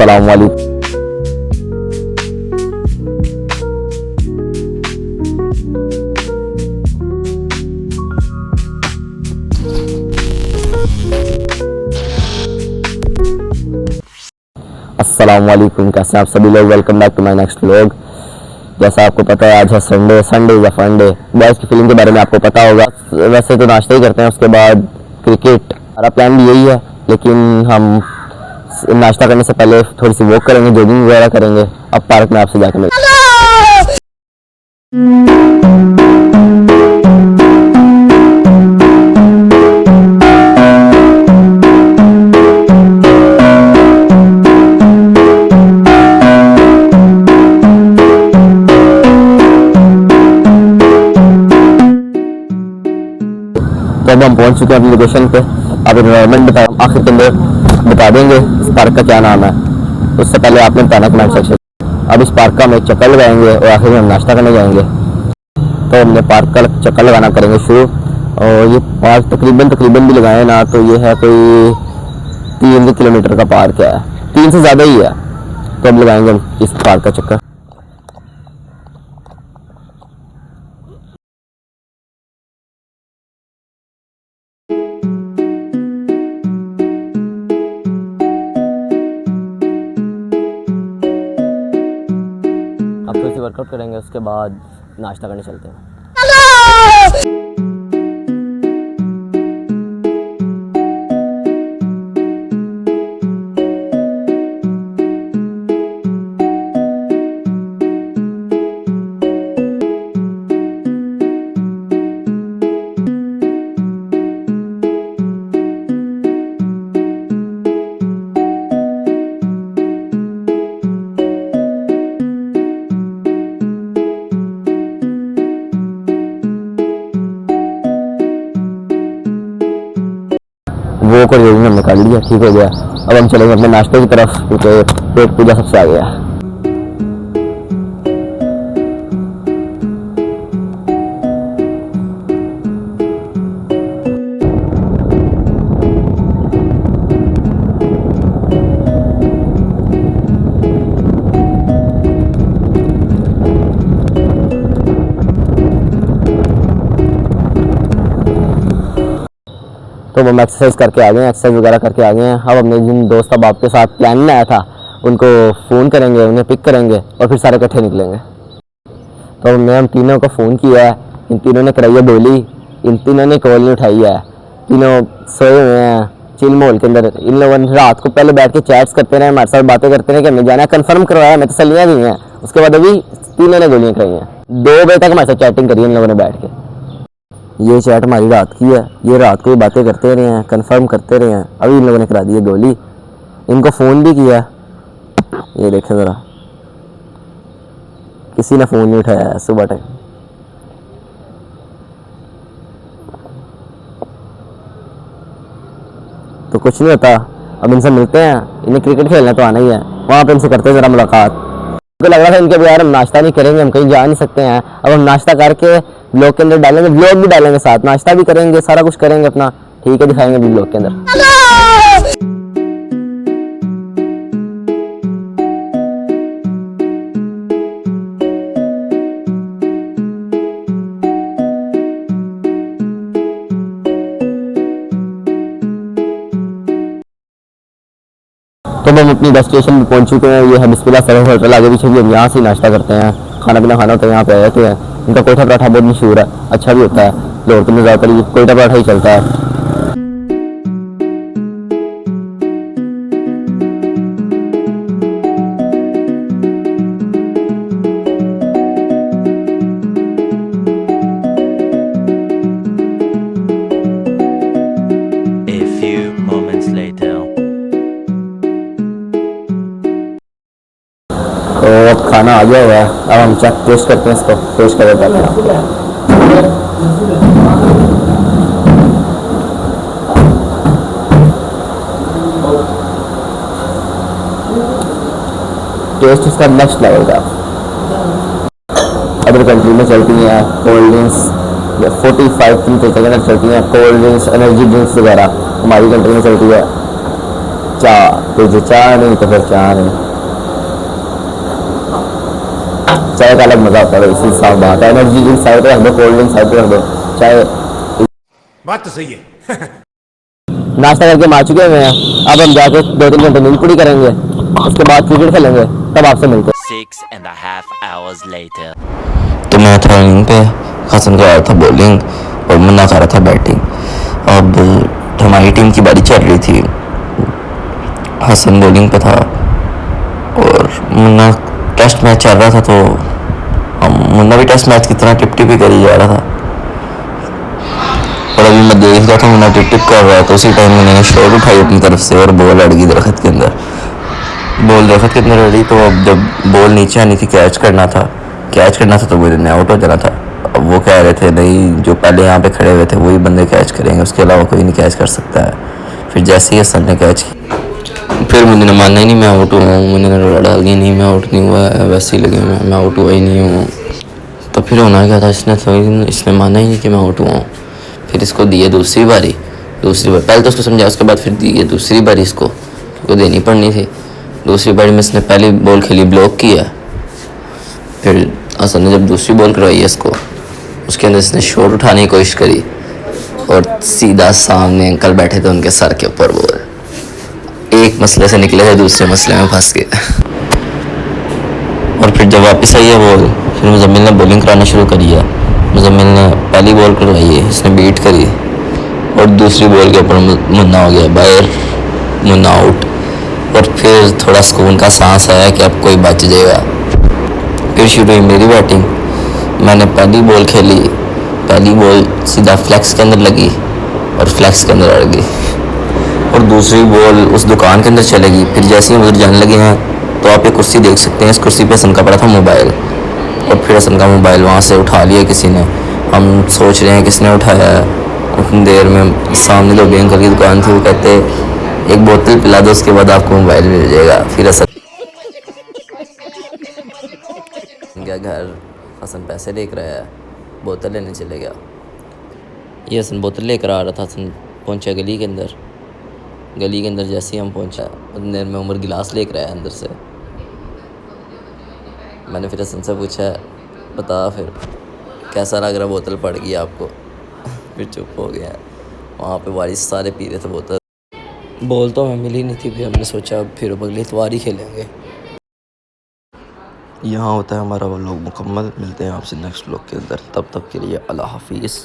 अस्सलाम वालेकुम। अस्सलाम वालेकुम, कैसे हैं आप सभी लोग। Welcome back to my next vlog. जैसा आपको पता है आज है संडे या फंडे। बॉयज़ की फीलिंग के बारे में आपको पता होगा। वैसे तो नाश्ता ही करते हैं, उसके बाद क्रिकेट। हमारा प्लान भी यही है, लेकिन हम नाश्ता करने से पहले थोड़ी सी वॉक करेंगे, जॉगिंग वगैरह करेंगे। अब पार्क में आपसे जाकर मिलते हैं। तो अब हम पहुंच चुके हैं अपनी लोकेशन पे। अब एनवायरनमेंट आखिर के अंदर बता देंगे इस पार्क का क्या नाम है। उससे पहले आपने बताना कमेंट सेक्शन। अब इस पार्क का हम एक चक्कर लगाएंगे और आखिर में हम नाश्ता करने जाएंगे। तो हमने पार्क का चक्कर लगाना करेंगे शुरू। और ये पार्क तकरीबन भी लगाए ना तो ये है कोई 3 किलोमीटर का पार्क है, 3 से ज़्यादा ही है। तो अब लगाएंगे हम इस पार्क का चक्कर। अब थोड़ी सी वर्कआउट करेंगे, उसके बाद नाश्ता करने चलते हैं। वो को जॉगिंग हमने कर लिया, ठीक हो गया। अब हम चलेंगे अपने नाश्ते की तरफ, क्योंकि पेट पूजा सबसे आ गया। तो हम एक्सरसाइज करके आ गए हैं, एक्सरसाइज वगैरह करके आ गए हैं। अब हमने जिन दोस्त अब आपके साथ प्लान में आया था उनको फ़ोन करेंगे, उन्हें पिक करेंगे और फिर सारे इकट्ठे निकलेंगे। तो हमने हम तीनों को फ़ोन किया है, इन तीनों ने कराई है बोली, इन तीनों ने कॉल नहीं उठाई है। तीनों सोए हुए हैं चिल माहौल के अंदर। इन लोगों ने रात को पहले बैठ के चैट्स करते रहे, हमारे साथ बातें करते रहे कि हमें जाना है, कन्फर्म करवाया, हमें तसल्लियाँ दी हैं। उसके बाद अभी तीनों ने गोलियाँ खाई हैं। 2 बजे तक हमारे साथ चैटिंग करी इन लोगों ने बैठ के। ये चैट हमारी रात की है, ये रात को ही बातें करते रहे हैं, कंफर्म करते रहे हैं। अभी इन लोगों ने करा दी है गोली। इनको फ़ोन भी किया, ये देखें ज़रा, किसी ने फ़ोन नहीं उठाया है सुबह टाइम। तो कुछ नहीं होता, अब इनसे मिलते हैं। इन्हें क्रिकेट खेलना तो आना ही है, वहाँ पे इनसे करते हैं ज़रा मुलाकात। तो लग रहा था इनके यार हम नाश्ता नहीं करेंगे, हम कहीं जा नहीं सकते हैं। अब हम नाश्ता करके ब्लॉग के अंदर डालेंगे, ब्लॉग भी डालेंगे साथ, नाश्ता भी करेंगे, सारा कुछ करेंगे अपना, ठीक है, दिखाएंगे भी ब्लॉग के अंदर। तो हम अपनी डेस्टिनेशन में पहुंच चुके हैं। ये है बिस्मिल्लाह सरोवर होटल, आगे पीछे भी हम यहाँ से नाश्ता करते हैं, खाना पीना खाना होता है। यहाँ पे आए थे, इनका कोयठा पराठा बहुत मशहूर है, अच्छा भी होता है। लोग तो ज़्यादातर कोयठा पराठा ही चलता है। तो अब खाना आ गया हुआ है, अब हम चेक टेस्ट करते हैं, इसको टेस्ट कर देते हैं। टेस्ट इसका नेक्स्ट लेवल का। अदर कंट्री में चलती हैं कोल्ड ड्रिंक्स, 45 टेम्परेचर के अंदर चलती हैं कोल्ड ड्रिंक्स, एनर्जी ड्रिंक्स वगैरह। हमारी कंट्री में चलती है चाय, तो जो चाय नहीं तो फिर चाय नहीं। चाय का अलग मजा होता है, इसी साफ बात है। एनर्जी ड्रिंक साइड रख दो, कोल्ड ड्रिंक साइड रख दो, चाय। बात तो सही है। नाश्ता करके हम आ चुके हुए हैं, अब हम जाके 2-3 घंटे नींद पूरी करेंगे, उसके बाद क्रिकेट खेलेंगे, तब आपसे मिलते हैं। 6.5 hours later. तो मैं था रनिंग पे, हसन कर रहा था बॉलिंग और मुन्ना कर रहा था बैटिंग। अब हमारी टीम की बारी चल रही थी, हसन बॉलिंग पे था और मुन्ना टेस्ट मैच चल रहा था, तो मुन्ना भी टेस्ट मैच की तरह टिप टिप ही करी जा रहा था। और अभी मैं देख रहा था मुन्ना टिप टिप कर रहा है, तो उसी टाइम मैंने शॉट उठाई अपनी तरफ से और बॉल अड़ गई दरख्त के अंदर। बॉल दरख्त के अंदर अड़ी, तो अब जब बॉल नीचे आनी थी, कैच करना था तो मुझे आउट हो जाना था। अब वो कह रहे थे नहीं, जो पहले यहाँ पे खड़े हुए थे वही बंदे कैच करेंगे, उसके अलावा कोई नहीं कैच कर सकता है। फिर जैसे ही हसन ने कैच की, फिर मुझे ने माना ही नहीं मैं आउट हुआ हूँ, मैंने डाल दी नहीं मैं आउट नहीं हुआ है, वैसे ही लगे मैं आउट हुआ ही नहीं हूँ। तो फिर होना क्या था, इसने माना ही नहीं कि मैं आउट हुआ हूँ। फिर इसको दिए दूसरी बारी, पहले तो उसको समझा, उसके बाद फिर दिए दूसरी बारी इसको देनी पड़नी थी। दूसरी बारी में इसने पहली बॉल खेली, ब्लॉक किया। फिर हसन ने जब दूसरी बॉल करवाई है इसको, उसके अंदर इसने शॉट उठाने की कोशिश करी और सीधा सामने अंकल बैठे थे उनके सर के ऊपर बॉल। एक मसले से निकले थे दूसरे मसले में फंस गए। और फिर जब वापस आई है बॉल, फिर मुजम्मिल ने बॉलिंग कराना शुरू करी है। मुजम्मिल ने पहली बॉल करवाई है, इसने बीट करी और दूसरी बॉल के ऊपर मुन्ना हो गया बाहर, मुन्ना आउट। और फिर थोड़ा सुकून का सांस आया कि अब कोई बच जाएगा। फिर शुरू हुई मेरी बैटिंग। मैंने पहली बॉल खेली, पहली बॉल सीधा फ्लैक्स के अंदर लगी और फ्लैक्स के अंदर अड़ गई। और दूसरी बॉल उस दुकान के अंदर चलेगी। फिर जैसे ही उधर जाने लगे हैं, तो आप ये कुर्सी देख सकते हैं, इस कुर्सी पे हसन का पड़ा था मोबाइल, और फिर हसन का मोबाइल वहाँ से उठा लिया किसी ने। हम सोच रहे हैं किसने उठाया है। उतनी देर में सामने दो अंकल की दुकान थी, वो कहते एक बोतल पिला दो, उसके बाद आपको मोबाइल मिल जाएगा। फिर हसन गया घर, हसन पैसे लेकर आया, बोतल लेने चले गया। ये हसन बोतल लेकर आ रहा था, हसन पहुंचा गली के अंदर। गली के अंदर जैसे ही हम पहुंचा, उतनी देर में उमर गिलास लेकर आया अंदर से। मैंने फिर हसन से पूछा, बता फिर कैसा लग रहा, बोतल पड़ गई आपको? फिर चुप हो गया। वहाँ पे वारिस सारे पी रहे थे बोतल। बॉल तो हमें मिली नहीं थी, फिर हमने सोचा फिर अगली इतवार ही खेलेंगे। यहाँ होता है हमारा व्लॉग मुकम्मल। मिलते हैं आपसे नेक्स्ट व्लॉग के अंदर, तब तक के लिए अल्लाह हाफिज़।